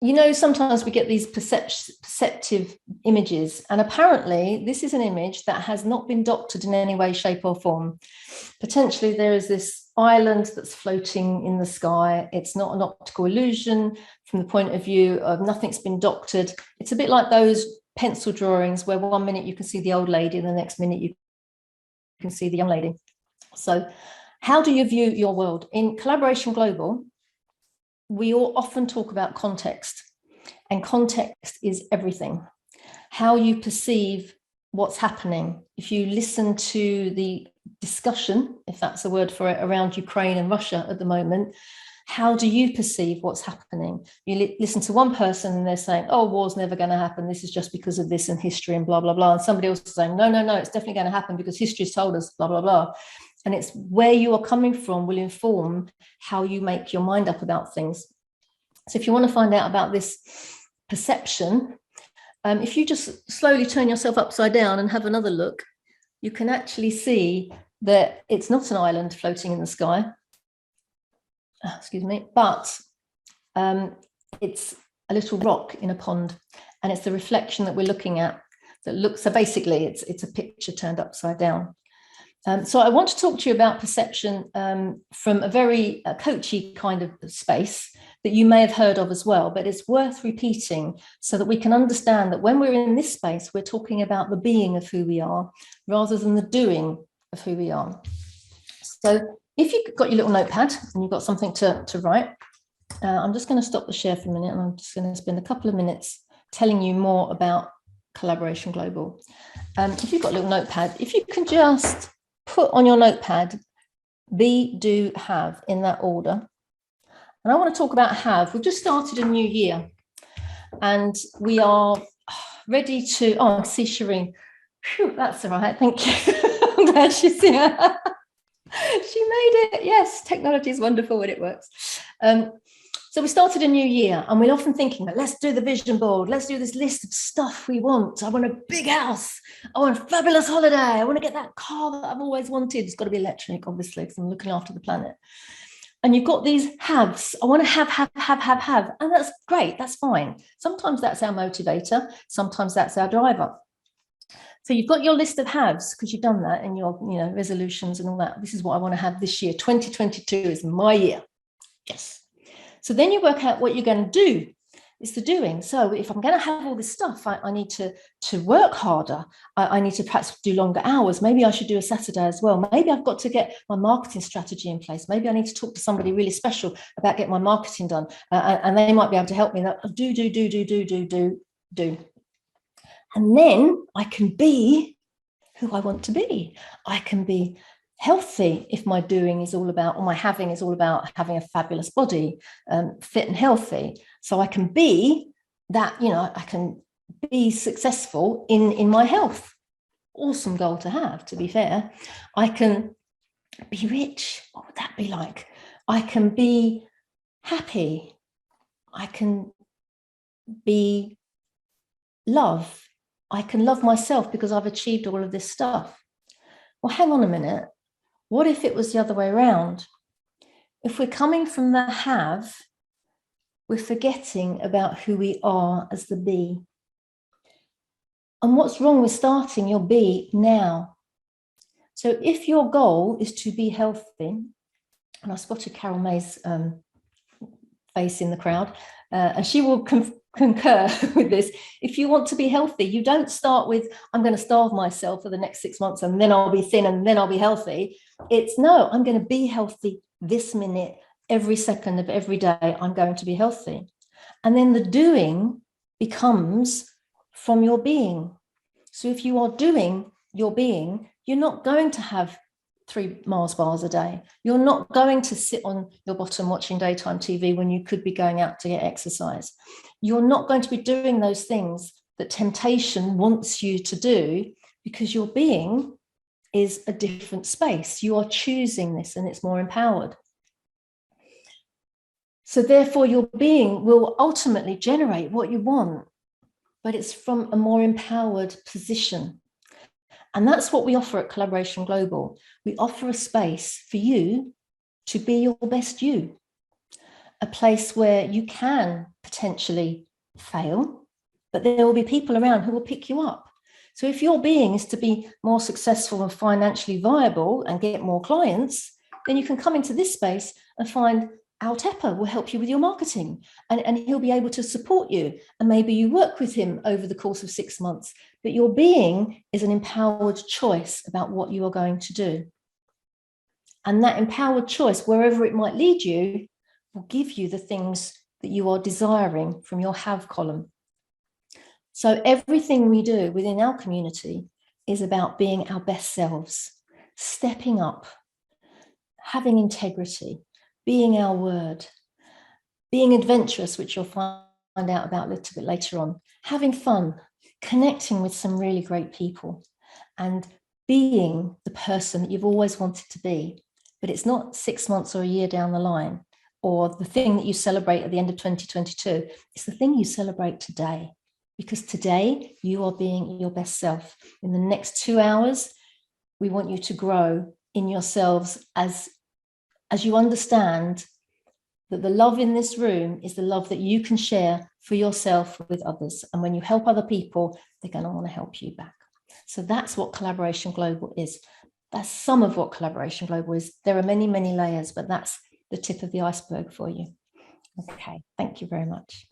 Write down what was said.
you know, sometimes we get these perceptive images, and apparently this is an image that has not been doctored in any way, shape or form. Potentially there is this island that's floating in the sky. It's not an optical illusion from the point of view of nothing's been doctored. It's a bit like those pencil drawings where one minute you can see the old lady and the next minute you can see the young lady. So how do you view your world? In Collaboration Global, we all often talk about context, and context is everything. How you perceive what's happening. If you listen to the discussion, if that's a word for it, around Ukraine and Russia at the moment, how do you perceive what's happening? You listen to one person and they're saying, oh, war's never going to happen. This is just because of this and history and blah, blah, blah. And somebody else is saying, no, it's definitely going to happen because history's told us, blah, blah, blah. And it's where you are coming from will inform how you make your mind up about things. So if you want to find out about this perception, if you just slowly turn yourself upside down and have another look, you can actually see that it's not an island floating in the sky, excuse me, but it's a little rock in a pond, and it's the reflection that we're looking at that looks, so basically it's a picture turned upside down. So I want to talk to you about perception from a very coachy kind of space that you may have heard of as well, but it's worth repeating so that we can understand that when we're in this space, we're talking about the being of who we are rather than the doing of who we are. So if you've got your little notepad and you've got something to write, I'm just going to stop the share for a minute, and I'm just going to spend a couple of minutes telling you more about Collaboration Global. If you've got a little notepad, if you can just put on your notepad be, do, have in that order. And I want to talk about have. We've just started a new year and we are ready to, oh, I see Shireen. Whew, that's all right, thank you. I'm glad she's here. She made it. Yes, technology is wonderful when it works. So we started a new year and we're often thinking, let's do the vision board. Let's do this list of stuff we want. I want a big house. I want a fabulous holiday. I want to get that car that I've always wanted. It's got to be electric, obviously, because I'm looking after the planet. And you've got these haves. I want to have. And that's great. That's fine. Sometimes that's our motivator. Sometimes that's our driver. So you've got your list of haves because you've done that in your resolutions and all that. This is what I want to have this year. 2022 is my year. Yes. So then you work out what you're going to do. It's the doing. So if I'm going to have all this stuff, I need to work harder. I need to perhaps do longer hours. Maybe I should do a Saturday as well. Maybe I've got to get my marketing strategy in place. Maybe I need to talk to somebody really special about getting my marketing done. And they might be able to help me. Do. And then I can be who I want to be. I can be healthy if my doing is all about, or my having is all about having a fabulous body, fit and healthy. So I can be that, I can be successful in my health. Awesome goal to have, to be fair. I can be rich. What would that be like? I can be happy. I can be love. I can love myself because I've achieved all of this stuff. Well, hang on a minute. What if it was the other way around? If we're coming from the have, we're forgetting about who we are as the be. And what's wrong with starting your be now? So if your goal is to be healthy, and I spotted Carol May's face in the crowd, and she will concur with this. If you want to be healthy, you don't start with, I'm going to starve myself for the next 6 months and then I'll be thin and then I'll be healthy. It's no, I'm going to be healthy this minute, every second of every day, I'm going to be healthy. And then the doing becomes from your being. So if you are doing your being, you're not going to have 3 Mars bars a day. You're not going to sit on your bottom watching daytime TV when you could be going out to get exercise. You're not going to be doing those things that temptation wants you to do because your being is a different space. You are choosing this and it's more empowered. So therefore your being will ultimately generate what you want, but it's from a more empowered position. And that's what we offer at Collaboration Global. We offer a space for you to be your best you. a place where you can potentially fail, but there will be people around who will pick you up. So if your being is to be more successful and financially viable and get more clients, then you can come into this space and find Al Tepper will help you with your marketing, and he'll be able to support you. And maybe you work with him over the course of 6 months, but your being is an empowered choice about what you are going to do. And that empowered choice, wherever it might lead you, will give you the things that you are desiring from your have column. So everything we do within our community is about being our best selves, stepping up, having integrity, being our word, being adventurous, which you'll find out about a little bit later on, having fun, connecting with some really great people, and being the person that you've always wanted to be. But it's not 6 months or a year down the line, or the thing that you celebrate at the end of 2022. It's the thing you celebrate today, because today you are being your best self. In the next 2 hours, we want you to grow in yourselves as you understand that the love in this room is the love that you can share for yourself with others. And when you help other people, they're going to want to help you back. So that's what Collaboration Global is. That's some of what Collaboration Global is. There are many, many layers, but that's the tip of the iceberg for you. Okay, thank you very much.